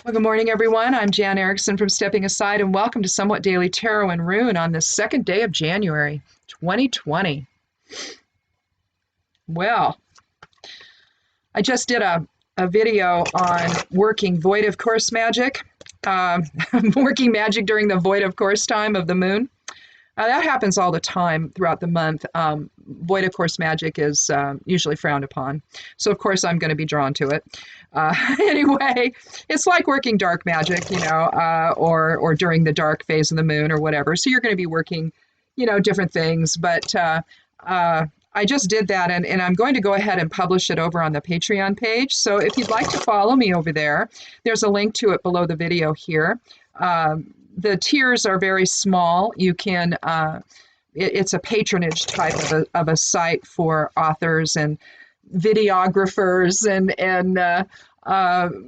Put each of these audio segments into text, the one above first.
Well, good morning, everyone. I'm Jan Erickson from Stepping Aside, and welcome to Somewhat Daily Tarot and Rune on the second day of January, 2020. Well, I just did a video on working void of course magic, working magic during the void of course time of the moon. That happens all the time throughout the month. Void of course magic is usually frowned upon. So, of course, I'm going to be drawn to it. Anyway, it's like working dark magic, or during the dark phase of the moon or whatever. So you're going to be working, different things. But I just did that, and I'm going to go ahead and publish it over on the Patreon page. So if you'd like to follow me over there, there's a link to it below the video here. The tiers are very small. You can, it's a patronage type of a site for authors and videographers and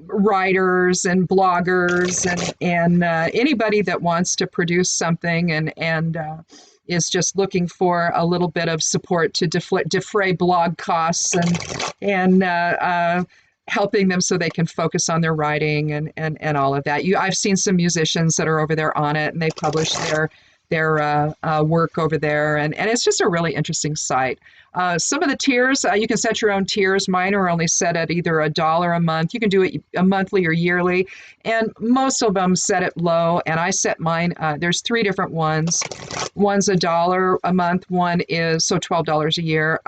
writers and bloggers and anybody that wants to produce something and is just looking for a little bit of support to defray blog costs and helping them so they can focus on their writing and all of that. I've seen some musicians that are over there on it, and they publish their work over there, and it's just a really interesting site. Some of the tiers, you can set your own tiers. Mine are only set at either $1 a month. You can do it a monthly or yearly, and most of them set it low, and I set mine. There's 3 different ones. One's $1 a month. One is $12 a year.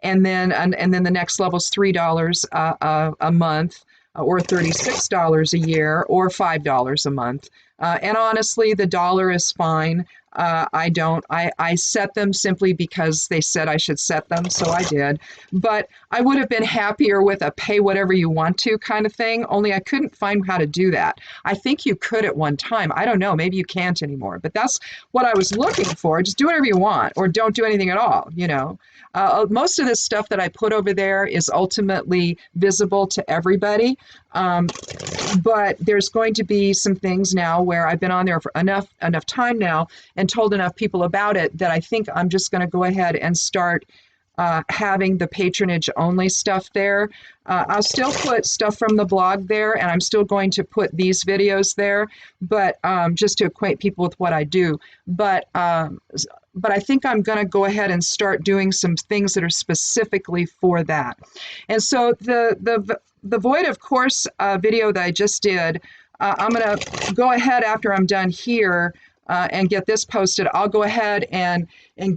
And then the next level is $3 a month, or $36 a year, or $5 a month. And honestly, the dollar is fine. I set them simply because they said I should set them, so I did. But I would have been happier with a pay whatever you want to kind of thing, only I couldn't find how to do that. I think you could at one time. I don't know, maybe you can't anymore, but that's what I was looking for. Just do whatever you want, or don't do anything at all, Most of this stuff that I put over there is ultimately visible to everybody. But there's going to be some things now where I've been on there for enough time now and told enough people about it that I think I'm just going to go ahead and start having the patronage only stuff there. I'll still put stuff from the blog there, and I'm still going to put these videos there, but just to acquaint people with what I do. But I think I'm going to go ahead and start doing some things that are specifically for that. And so the Void of Course video that I just did, I'm going to go ahead after I'm done here and get this posted. I'll go ahead and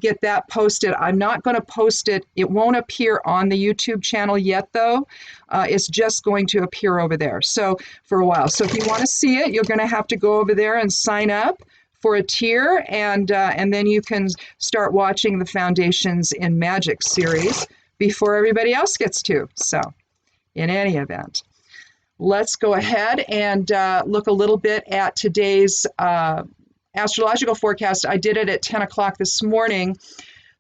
get that posted. I'm not going to post it. It won't appear on the YouTube channel yet, though. It's just going to appear over there. So for a while. So if you want to see it, you're going to have to go over there and sign up for a tier, and then you can start watching the Foundations in Magic series before everybody else gets to. So in any event, let's go ahead and look a little bit at today's astrological forecast. I did it at 10 o'clock this morning.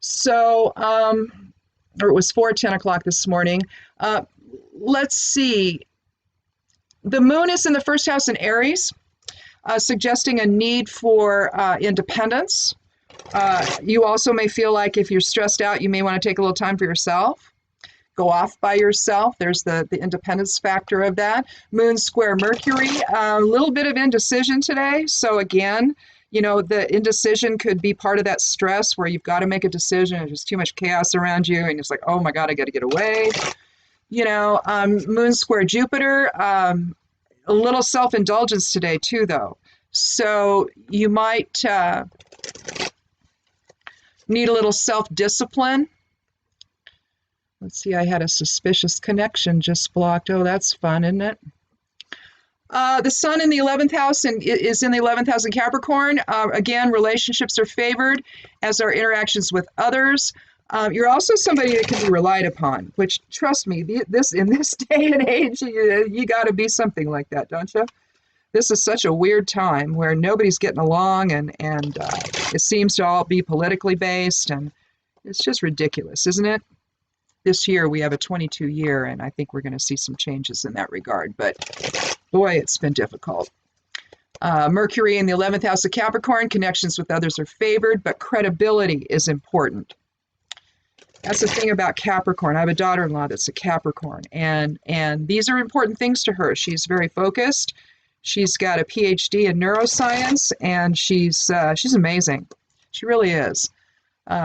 So, or it was 10 o'clock this morning. Let's see. The moon is in the first house in Aries, suggesting a need for independence. You also may feel like if you're stressed out, you may want to take a little time for yourself. Go off by yourself. There's the independence factor of that. Moon square Mercury, a little bit of indecision today. So again, the indecision could be part of that stress where you've got to make a decision and there's too much chaos around you and it's like, oh my God, I got to get away. Moon square Jupiter, a little self-indulgence today too, though. So you might need a little self-discipline. Let's see, I had a suspicious connection just blocked. Oh, that's fun, isn't it? The sun in the 11th house is in the 11th house in Capricorn. Again, relationships are favored, as are interactions with others. You're also somebody that can be relied upon, which, trust me, in this day and age, you got to be something like that, don't you? This is such a weird time where nobody's getting along, and it seems to all be politically based, and it's just ridiculous, isn't it? This year we have a 22 year, and I think we're going to see some changes in that regard. But boy, it's been difficult. Mercury in the 11th house of Capricorn, connections with others are favored, but credibility is important. That's the thing about Capricorn. I have a daughter-in-law that's a Capricorn, and these are important things to her. She's very focused. She's got a PhD in neuroscience, and she's amazing. She really is.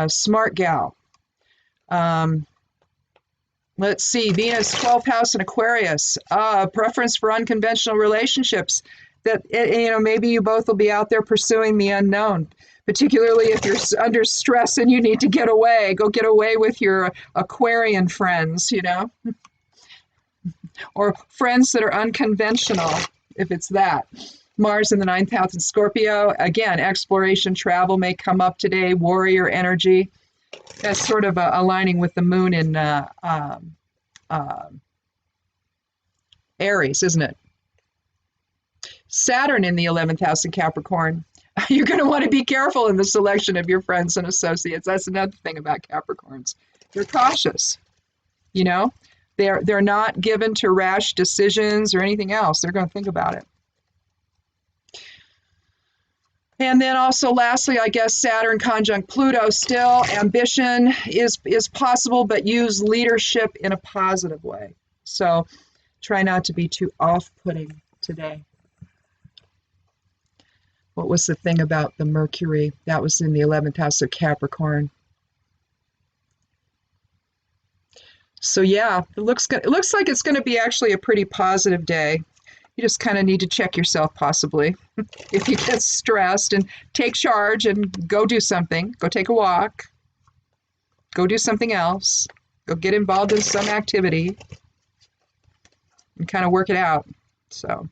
Smart gal. Let's see, Venus, 12th house in Aquarius. Preference for unconventional relationships. That, maybe you both will be out there pursuing the unknown, particularly if you're under stress and you need to get away. Go get away with your Aquarian friends, or friends that are unconventional, if it's that. Mars in the 9th house in Scorpio. Again, exploration, travel may come up today, warrior energy. That's sort of aligning with the moon in Aries, isn't it? Saturn in the 11th house in Capricorn. You're going to want to be careful in the selection of your friends and associates. That's another thing about Capricorns. They're cautious. They're not given to rash decisions or anything else. They're going to think about it. And then also, lastly, I guess Saturn conjunct Pluto. Still, ambition is possible, but use leadership in a positive way. So try not to be too off-putting today. What was the thing about the Mercury? That was in the 11th house of Capricorn. So yeah, it looks like it's going to be actually a pretty positive day. You just kind of need to check yourself possibly if you get stressed, and take charge and go do something. Go take a walk. Go do something else. Go get involved in some activity and kind of work it out. So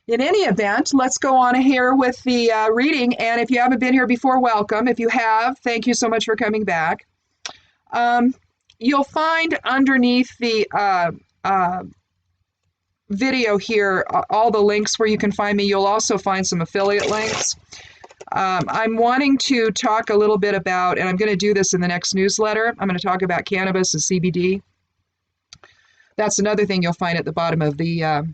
in any event, let's go on here with the reading. And if you haven't been here before, welcome. If you have, thank you so much for coming back. You'll find underneath the video here all the links where you can find me. You'll also find some affiliate links. I'm wanting to talk a little bit about, and I'm going to do this in the next newsletter, I'm going to talk about cannabis and CBD. That's another thing you'll find at the bottom of the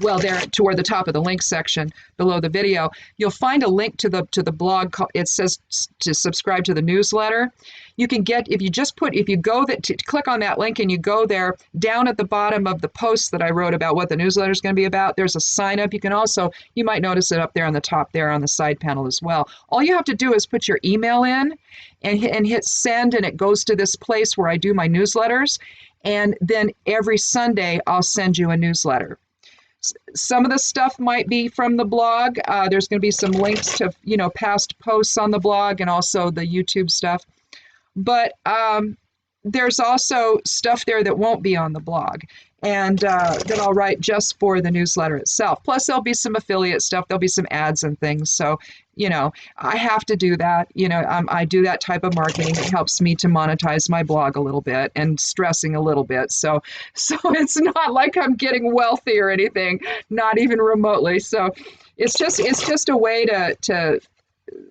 there toward the top of the link section below the video. You'll find a link to the blog. It says to subscribe to the newsletter. You can get, if you go to click on that link and you go there, down at the bottom of the post that I wrote about what the newsletter is going to be about, there's a sign up. You might notice it up there on the top there on the side panel as well. All you have to do is put your email in and hit send, and it goes to this place where I do my newsletters. And then every Sunday I'll send you a newsletter. Some of the stuff might be from the blog. There's going to be some links to, past posts on the blog and also the YouTube stuff. But there's also stuff there that won't be on the blog, and that I'll write just for the newsletter itself. Plus, there'll be some affiliate stuff. There'll be some ads and things. So, I have to do that. I do that type of marketing. It helps me to monetize my blog a little bit and stressing a little bit. So it's not like I'm getting wealthy or anything, not even remotely. So it's just a way to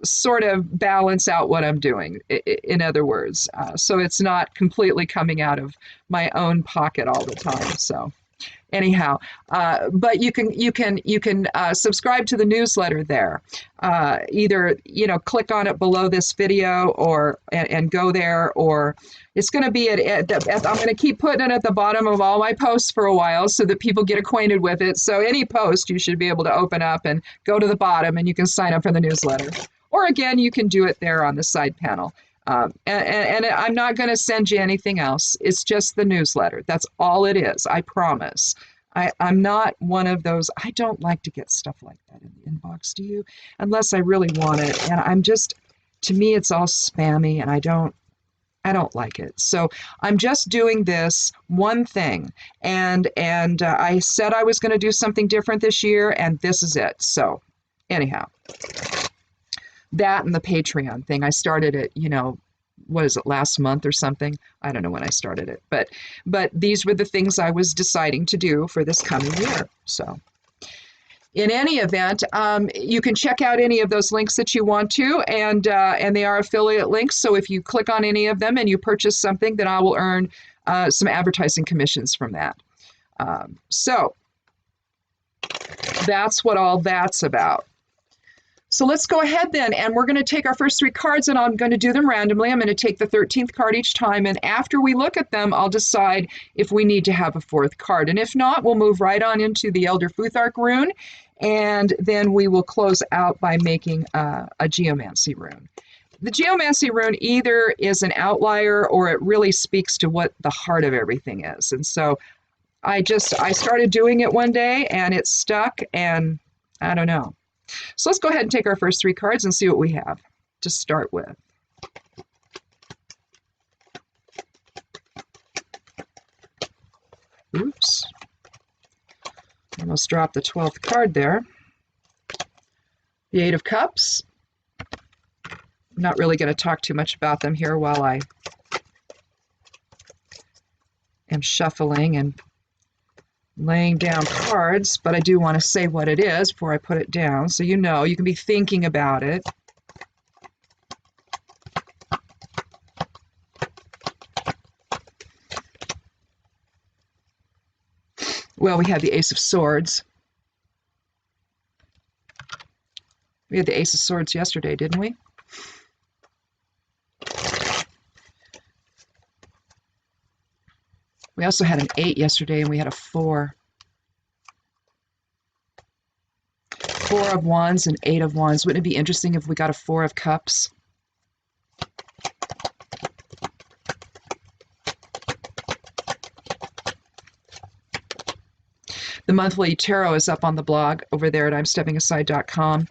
sort of balance out what I'm doing, in other words. So it's not completely coming out of my own pocket all the time. So anyhow, but you can subscribe to the newsletter there. Either, click on it below this video and go there, or it's going to be I'm going to keep putting it at the bottom of all my posts for a while so that people get acquainted with it. So any post you should be able to open up and go to the bottom, and you can sign up for the newsletter. Or again, you can do it there on the side panel. And I'm not going to send you anything else. It's just the newsletter. That's all it is. I promise. I'm not one of those. I don't like to get stuff like that in the inbox, do you? Unless I really want it. And to me, it's all spammy, and I don't like it. So I'm just doing this one thing. And I said I was going to do something different this year, and this is it. So anyhow. That and the Patreon thing. I started it, what is it, last month or something? I don't know when I started it. But these were the things I was deciding to do for this coming year. So in any event, you can check out any of those links that you want to, and they are affiliate links. So if you click on any of them and you purchase something, then I will earn some advertising commissions from that. So that's what all that's about. So let's go ahead then, and we're going to take our first 3 cards, and I'm going to do them randomly. I'm going to take the 13th card each time, and after we look at them, I'll decide if we need to have a 4th card. And if not, we'll move right on into the Elder Futhark rune, and then we will close out by making a Geomancy rune. The Geomancy rune either is an outlier or it really speaks to what the heart of everything is. And so I started doing it one day, and it stuck, and I don't know. So let's go ahead and take our first 3 cards and see what we have to start with. Oops. Almost dropped the 12th card there. The 8 of Cups. I'm not really going to talk too much about them here while I am shuffling and laying down cards, but I do want to say what it is before I put it down, so you know, you can be thinking about it. Well, we had the Ace of Swords. We had the Ace of Swords yesterday, didn't we? We also had an 8 yesterday, and we had a 4. 4 of Wands and 8 of Wands. Wouldn't it be interesting if we got a 4 of Cups? The monthly tarot is up on the blog over there at imsteppingaside.com.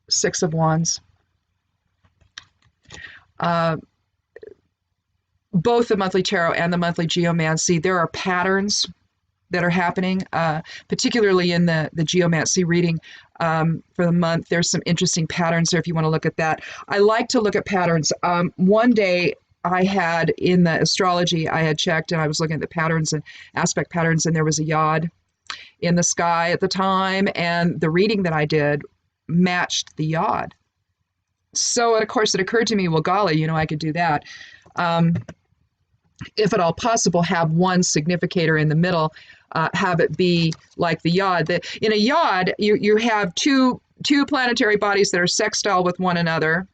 6 of Wands. Both the monthly tarot and the monthly geomancy, there are patterns that are happening, particularly in the geomancy reading for the month. There's some interesting patterns there if you want to look at that. I like to look at patterns. One day I had in the astrology, I had checked and I was looking at the patterns and aspect patterns, and there was a yod in the sky at the time, and the reading that I did matched the yod. So, of course, it occurred to me, well, golly, you know, I could do that. If at all possible, have one significator in the middle, have it be like the yod. In a yod, you have two planetary bodies that are sextile with one another,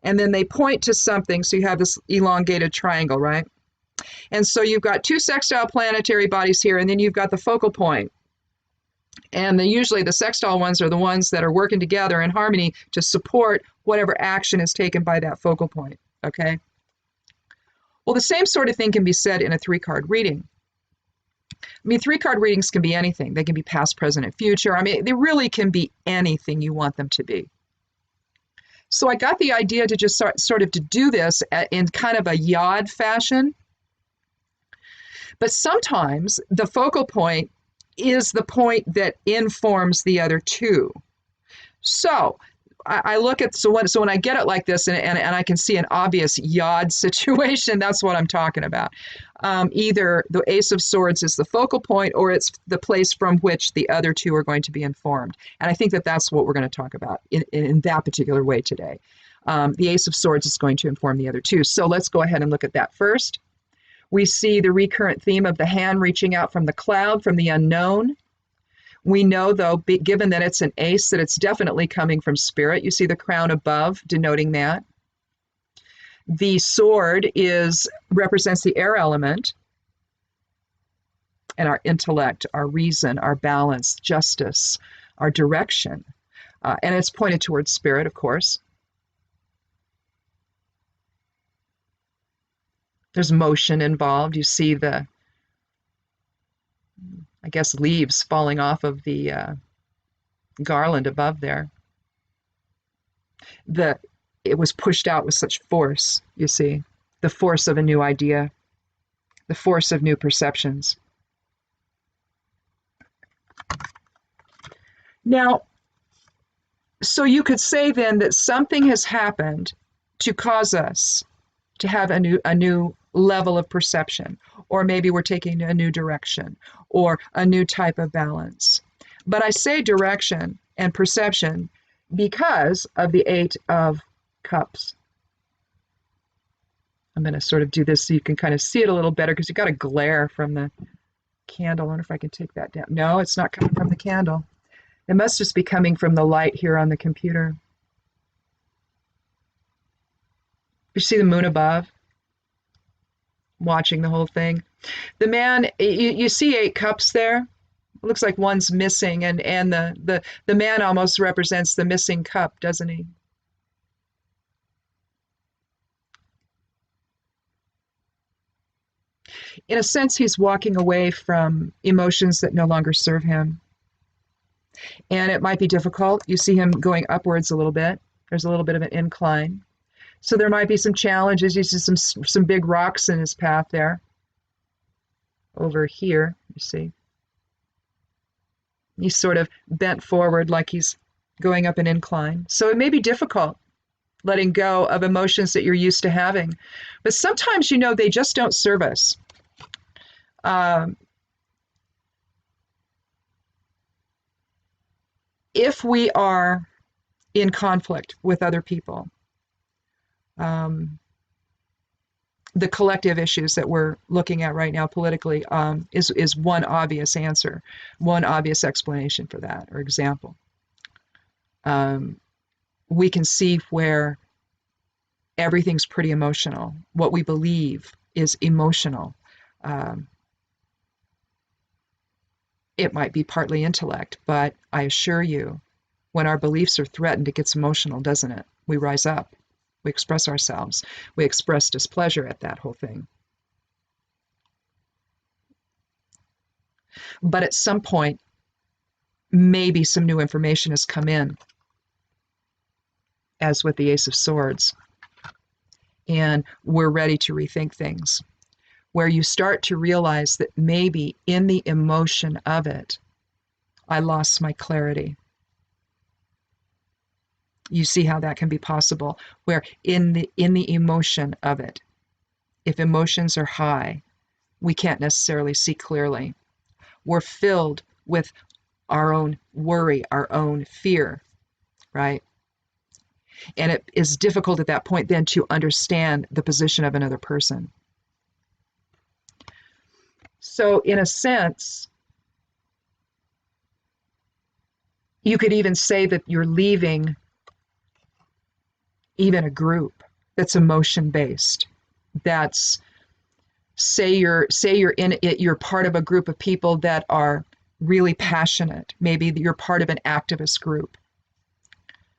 and then they point to something, so you have this elongated triangle, right? And so you've got 2 sextile planetary bodies here, and then you've got the focal point. And then usually the sextile ones are the ones that are working together in harmony to support whatever action is taken by that focal point, okay? Well, the same sort of thing can be said in a 3-card reading. I mean, 3-card readings can be anything. They can be past, present, and future. I mean, they really can be anything you want them to be. So I got the idea to just sort of to do this in kind of a yod fashion. But sometimes the focal point is the point that informs the other 2. So I look at, so when I get it like this and I can see an obvious yod situation, that's what I'm talking about. Either the Ace of Swords is the focal point, or it's the place from which the other 2 are going to be informed. And I think that that's what we're going to talk about in that particular way today. The Ace of Swords is going to inform the other 2. So let's go ahead and look at that first. We see the recurrent theme of the hand reaching out from the cloud, from the unknown. We know, though, given that it's an ace, that it's definitely coming from spirit. You see the crown above denoting that. The sword represents the air element and our intellect, our reason, our balance, justice, our direction. And it's pointed towards spirit, of course. There's motion involved. You see the, I guess, leaves falling off of the garland above there. It was pushed out with such force, you see. The force of a new idea. The force of new perceptions. Now, so you could say then that something has happened to cause us to have a new level of perception, or maybe we're taking a new direction, or a new type of balance. But I say direction and perception because of the 8 of Cups. I'm going to sort of do this so you can kind of see it a little better, because you've got a glare from the candle. I wonder if I can take that down. No, it's not coming from the candle. It must just be coming from the light here on the computer. You see the moon above, watching the whole thing. The man, you see 8 cups there? It looks like one's missing, and the man almost represents the missing cup, doesn't he? In a sense, he's walking away from emotions that no longer serve him. And it might be difficult. You see him going upwards a little bit. There's a little bit of an incline. So there might be some challenges. You see some big rocks in his path there. Over here, you see. He's sort of bent forward like he's going up an incline. So it may be difficult letting go of emotions that you're used to having. But sometimes, they just don't serve us. If we are in conflict with other people, the collective issues that we're looking at right now politically is one obvious answer, one obvious explanation for that, or example. We can see where everything's pretty emotional. What we believe is emotional. It might be partly intellect, but I assure you, when our beliefs are threatened, it gets emotional, doesn't it? We rise up. We express ourselves. We express displeasure at that whole thing. But at some point, maybe some new information has come in, as with the Ace of Swords, and we're ready to rethink things, where you start to realize that maybe in the emotion of it, I lost my clarity. You see how that can be possible, where in the emotion of it, if emotions are high, we can't necessarily see clearly. We're filled with our own worry, our own fear, right? And it is difficult at that point then to understand the position of another person. So in a sense, you could even say that you're leaving even a group that's emotion-based. That's, say you're in it, you're part of a group of people that are really passionate. Maybe you're part of an activist group.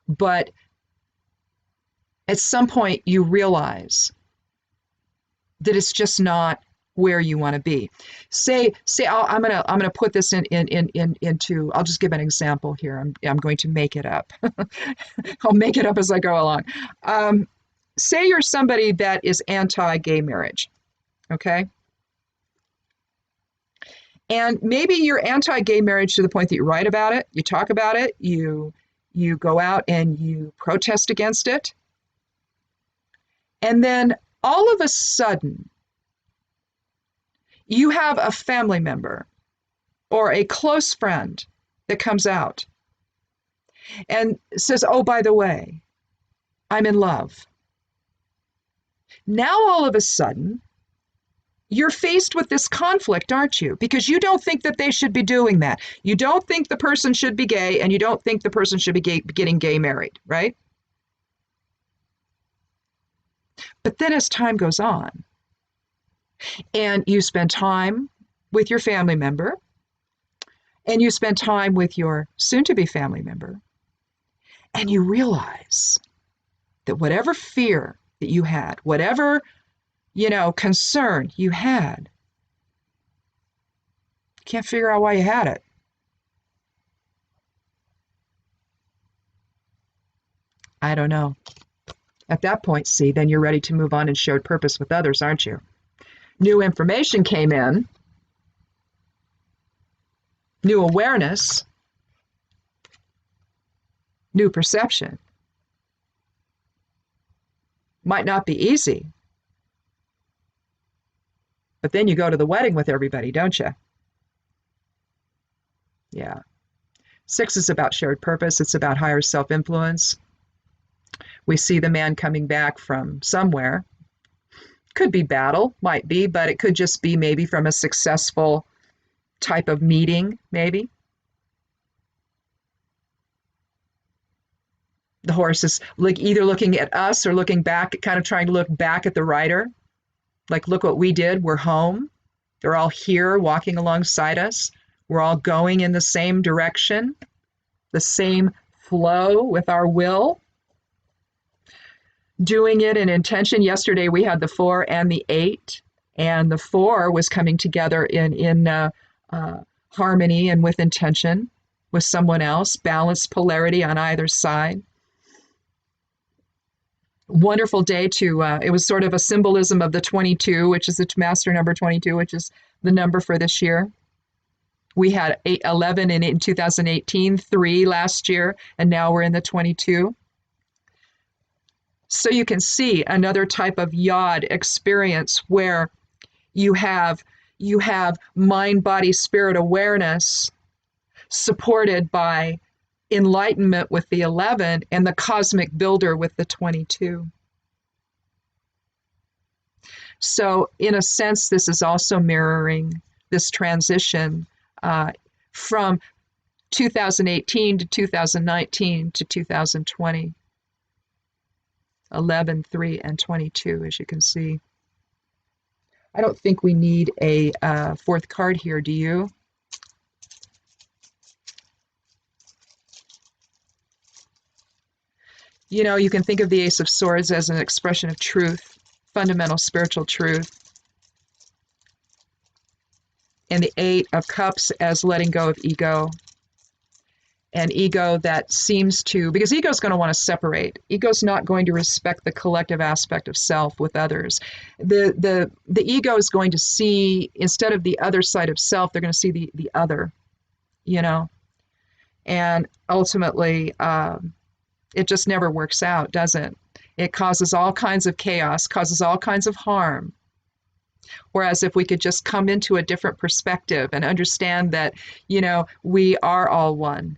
But at some point you realize that it's just not where you want to be. I'm gonna put this into. I'll just give an example here. I'm going to make it up. I'll make it up as I go along. Say you're somebody that is anti-gay marriage, okay? And maybe you're anti-gay marriage to the point that you write about it, you talk about it, you go out and you protest against it, and then all of a sudden, you have a family member or a close friend that comes out and says, oh, by the way, I'm in love. Now, all of a sudden, you're faced with this conflict, aren't you? Because you don't think that they should be doing that. You don't think the person should be gay, and you don't think the person should be getting gay married, right? But then as time goes on, and you spend time with your family member, and you spend time with your soon-to-be family member, and you realize that whatever fear that you had, whatever, concern you had, you can't figure out why you had it. I don't know. At that point, see, then you're ready to move on and shared purpose with others, aren't you? New information came in, new awareness, new perception. Might not be easy, but then you go to the wedding with everybody, don't you? Yeah. 6 is about shared purpose. It's about higher self-influence. We see the man coming back from somewhere. Could be battle, might be, but it could just be maybe from a successful type of meeting, maybe. The horse is like either looking at us or looking back, kind of trying to look back at the rider. Like, look what we did. We're home. They're all here walking alongside us. We're all going in the same direction, the same flow with our will, doing it in intention. Yesterday we had the 4 and the 8, and the 4 was coming together in harmony and with intention with someone else, balanced polarity on either side. Wonderful day to, it was sort of a symbolism of the 22, which is the master number 22, which is the number for this year. We had 11 in 2018, 3 last year, and now we're in the 22. So you can see another type of yod experience where you have mind, body, spirit awareness supported by enlightenment with the 11 and the cosmic builder with the 22. So in a sense, this is also mirroring this transition from 2018 to 2019 to 2020. 11, 3, and 22, as you can see. I don't think we need a fourth card here, do you? You know, you can think of the Ace of Swords as an expression of truth, fundamental spiritual truth, and the 8 of Cups as letting go of ego. And ego that seems to, because ego is going to want to separate. Ego's not going to respect the collective aspect of self with others. The ego is going to see, instead of the other side of self, they're going to see the other, you know. And ultimately, it just never works out, does it? It causes all kinds of chaos, causes all kinds of harm. Whereas if we could just come into a different perspective and understand that, you know, we are all one.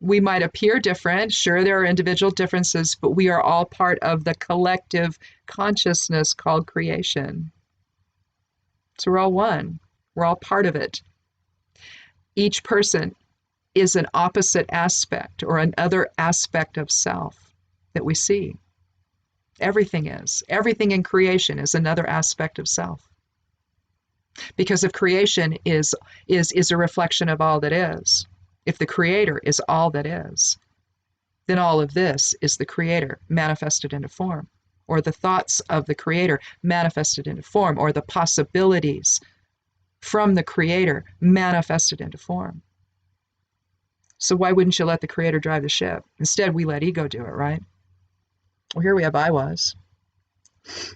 We might appear different. Sure, there are individual differences, but we are all part of the collective consciousness called creation. So we're all one. We're all part of it. Each person is an opposite aspect or another aspect of self that we see. Everything is. Everything in creation is another aspect of self. Because if creation is a reflection of all that is, if the creator is all that is, then all of this is the creator manifested into form, or the thoughts of the creator manifested into form, or the possibilities from the creator manifested into form. So why wouldn't you let the creator drive the ship? Instead, we let ego do it, right? Well, here we have I was.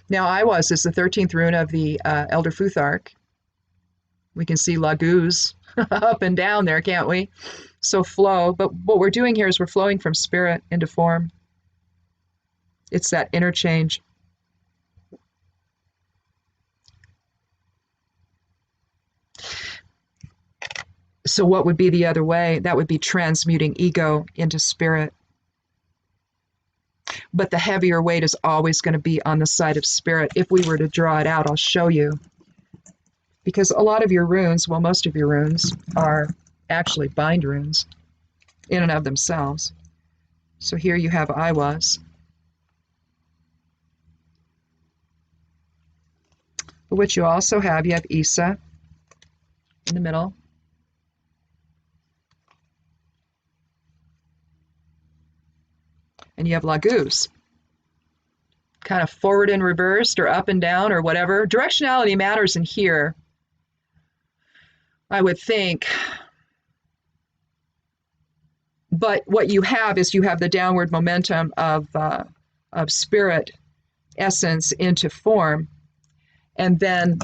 Now, I was is the 13th rune of the Elder Futhark. We can see Laguz up and down there, can't we? So flow. But what we're doing here is we're flowing from spirit into form. It's that interchange. So what would be the other way? That would be transmuting ego into spirit. But the heavier weight is always going to be on the side of spirit. If we were to draw it out, I'll show you. Because a lot of your runes, well, most of your runes are actually bind runes in and of themselves. So here you have I was. But what you also have, you have Isa in the middle. And you have Laguz, kind of forward and reversed or up and down or whatever. Directionality matters in here, I would think. But what you have is you have the downward momentum of spirit essence into form, and then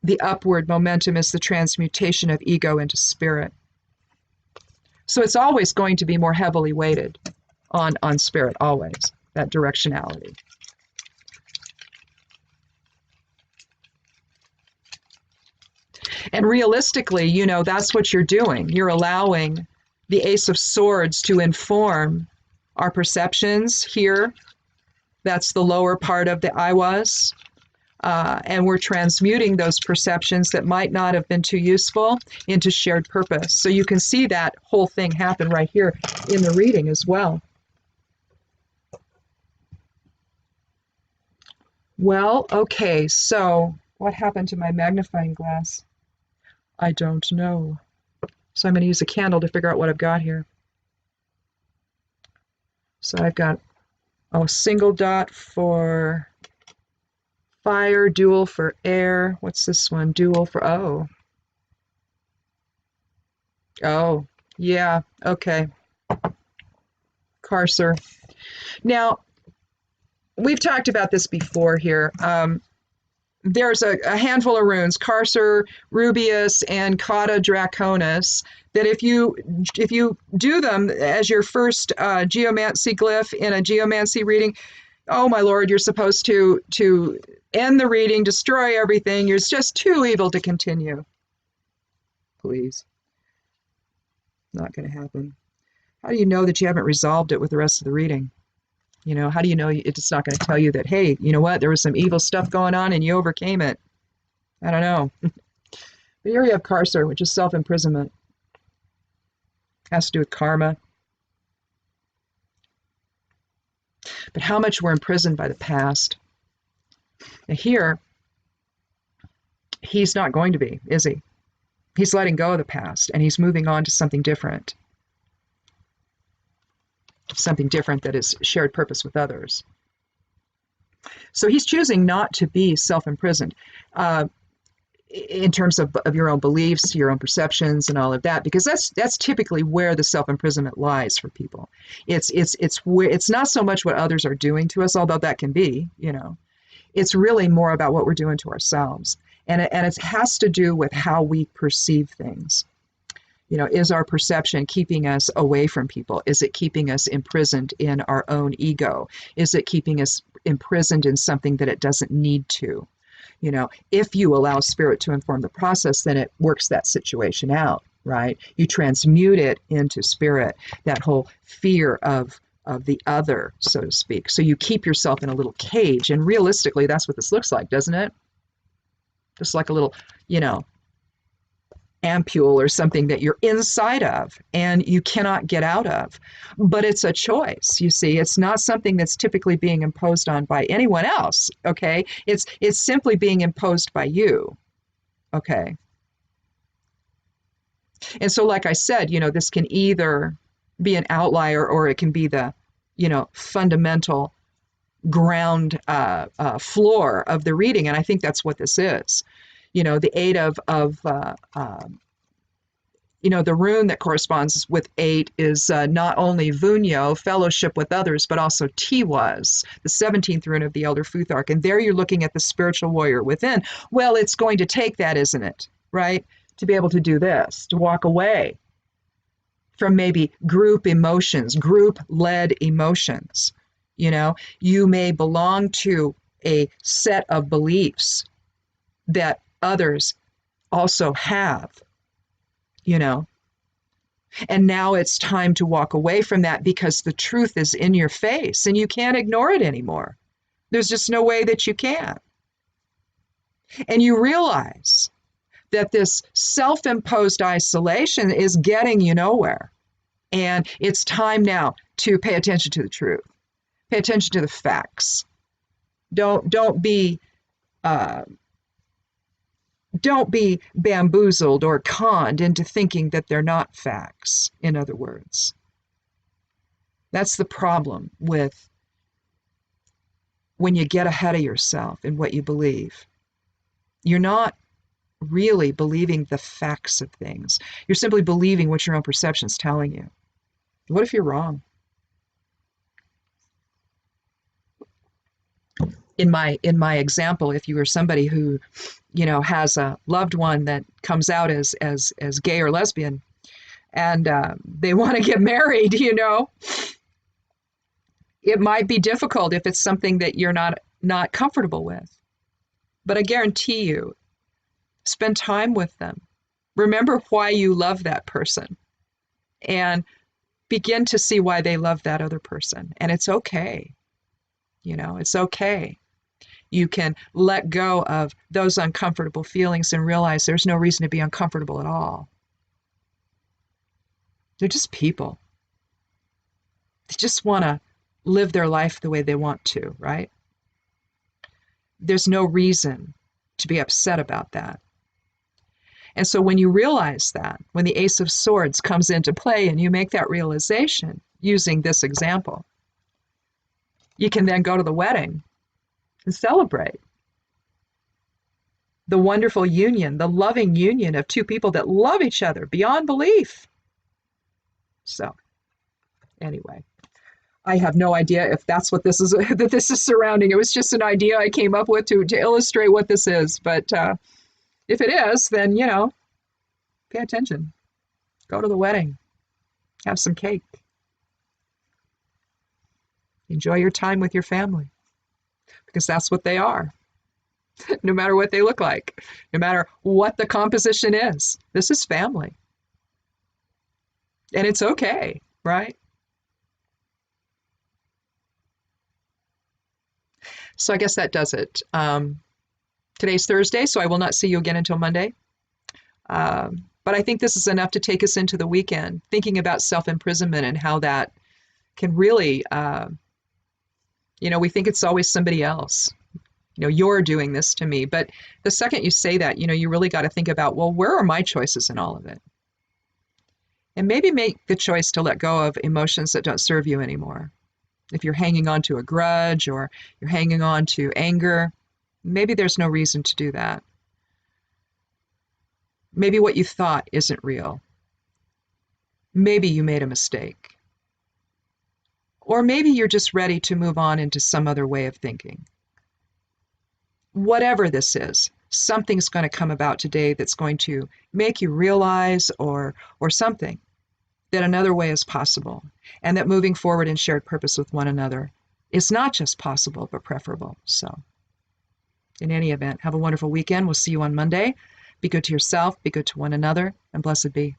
the upward momentum is the transmutation of ego into spirit. So it's always going to be more heavily weighted on spirit, always, that directionality. And realistically, you know, that's what you're doing. You're allowing the Ace of Swords to inform our perceptions here. That's the lower part of the I was. And we're transmuting those perceptions that might not have been too useful into shared purpose. So you can see that whole thing happen right here in the reading as well. Well, okay, so what happened to my magnifying glass? I don't know. So I'm going to use a candle to figure out what I've got here. So I've got a single dot for fire, dual for air. What's this one? Dual for, oh, yeah, okay. Carcer. Now, we've talked about this before here. There's a handful of runes, Carcer, Rubius, and Cauda Draconis, that if you do them as your first geomancy glyph in a geomancy reading, oh my lord, you're supposed to end the reading, destroy everything. You're just too evil to continue. Please. Not going to happen. How do you know that you haven't resolved it with the rest of the reading? You know, how do you know it's not going to tell you that, hey, you know what, there was some evil stuff going on and you overcame it? I don't know. But here we have Carcer, which is self-imprisonment. Has to do with karma. But how much we're imprisoned by the past. Now here, he's not going to be, is he? He's letting go of the past and he's moving on to something different. Something different that is shared purpose with others. So he's choosing not to be self-imprisoned in terms of your own beliefs, your own perceptions, and all of that, because that's typically where the self-imprisonment lies for people. It's not so much what others are doing to us, although that can be, you know. It's really more about what we're doing to ourselves, and it has to do with how we perceive things. You know, is our perception keeping us away from people? Is it keeping us imprisoned in our own ego? Is it keeping us imprisoned in something that it doesn't need to? You know, if you allow spirit to inform the process, then it works that situation out, right? You transmute it into spirit, that whole fear of the other, so to speak. So you keep yourself in a little cage, and realistically, that's what this looks like, doesn't it? Just like a little, you know, ampule or something that you're inside of and you cannot get out of. But it's a choice, you see. It's not something that's typically being imposed on by anyone else, okay? It's simply being imposed by you, okay? And so, like I said, you know, this can either be an outlier or it can be the, you know, fundamental ground floor of the reading. And I think that's what this is. You know, the 8 you know, the rune that corresponds with 8 is not only Vunyo, fellowship with others, but also Tiwaz, the 17th rune of the Elder Futhark. And there you're looking at the spiritual warrior within. Well, it's going to take that, isn't it? Right? To be able to do this, to walk away from maybe group emotions, group-led emotions. You know, you may belong to a set of beliefs that others also have, you know. And now it's time to walk away from that because the truth is in your face and you can't ignore it anymore. There's just no way that you can. And you realize that this self-imposed isolation is getting you nowhere. And it's time now to pay attention to the truth. Pay attention to the facts. Don't be bamboozled or conned into thinking that they're not facts, in other words. That's the problem with when you get ahead of yourself in what you believe. You're not really believing the facts of things. You're simply believing what your own perception is telling you. What if you're wrong? In my example, if you were somebody who, you know, has a loved one that comes out as gay or lesbian, and they want to get married, you know, it might be difficult if it's something that you're not comfortable with. But I guarantee you, spend time with them. Remember why you love that person, and begin to see why they love that other person. And it's okay. You know, it's okay. You can let go of those uncomfortable feelings and realize there's no reason to be uncomfortable at all. They're just people. They just want to live their life the way they want to, right? There's no reason to be upset about that. And so when you realize that, when the Ace of Swords comes into play and you make that realization using this example, you can then go to the wedding and celebrate the wonderful union, the loving union of two people that love each other beyond belief. So anyway, I have no idea if that's what this is, that this is surrounding. It was just an idea I came up with to illustrate what this is. But if it is, then, you know, pay attention. Go to the wedding. Have some cake. Enjoy your time with your family, because that's what they are. No matter what they look like, no matter what the composition is, this is family. And it's okay, right? So I guess that does it. Today's Thursday, so I will not see you again until Monday. But I think this is enough to take us into the weekend, thinking about self-imprisonment and how that can really, you know, we think it's always somebody else. You know, you're doing this to me. But the second you say that, you know, you really got to think about, well, where are my choices in all of it? And maybe make the choice to let go of emotions that don't serve you anymore. If you're hanging on to a grudge or you're hanging on to anger, maybe there's no reason to do that. Maybe what you thought isn't real. Maybe you made a mistake. Or maybe you're just ready to move on into some other way of thinking. Whatever this is, something's going to come about today that's going to make you realize or something that another way is possible, and that moving forward in shared purpose with one another is not just possible, but preferable. So in any event, have a wonderful weekend. We'll see you on Monday. Be good to yourself, be good to one another, and blessed be.